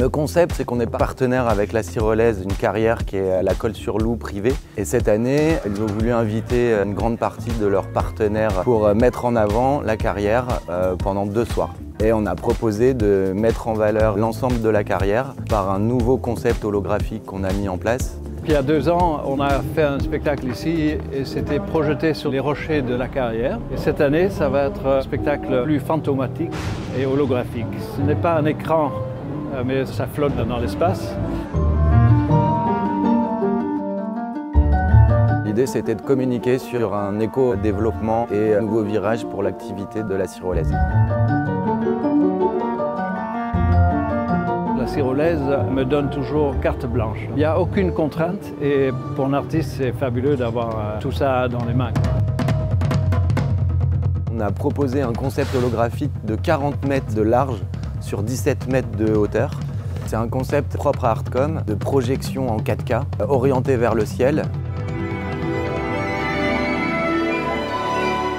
Le concept, c'est qu'on est partenaire avec la Cyrolaise, une carrière qui est à la Colle-sur-Loup privée. Et cette année, ils ont voulu inviter une grande partie de leurs partenaires pour mettre en avant la carrière pendant 2 soirs. Et on a proposé de mettre en valeur l'ensemble de la carrière par un nouveau concept holographique qu'on a mis en place. Il y a 2 ans, on a fait un spectacle ici et c'était projeté sur les rochers de la carrière. Et cette année, ça va être un spectacle plus fantomatique et holographique. Ce n'est pas un écran, mais ça flotte dans l'espace. L'idée, c'était de communiquer sur un éco-développement et un nouveau virage pour l'activité de la Cyrolaise. La Cyrolaise me donne toujours carte blanche. Il n'y a aucune contrainte et pour un artiste, c'est fabuleux d'avoir tout ça dans les mains. On a proposé un concept holographique de 40 mètres de large sur 17 mètres de hauteur. C'est un concept propre à Artcom, de projection en 4K, orienté vers le ciel.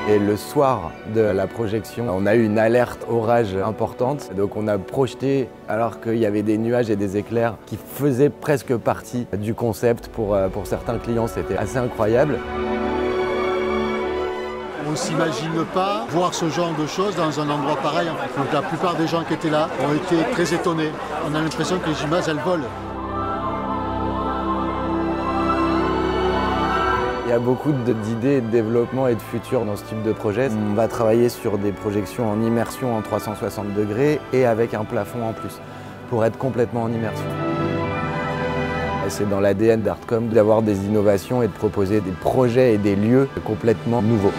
Et le soir de la projection, on a eu une alerte orage importante. Donc on a projeté alors qu'il y avait des nuages et des éclairs qui faisaient presque partie du concept. Pour certains clients, c'était assez incroyable. On ne s'imagine pas voir ce genre de choses dans un endroit pareil. Donc la plupart des gens qui étaient là ont été très étonnés. On a l'impression que les images, elles volent. Il y a beaucoup d'idées de développement et de futur dans ce type de projet. On va travailler sur des projections en immersion en 360 degrés et avec un plafond en plus, pour être complètement en immersion. C'est dans l'ADN d'Artcom d'avoir des innovations et de proposer des projets et des lieux complètement nouveaux.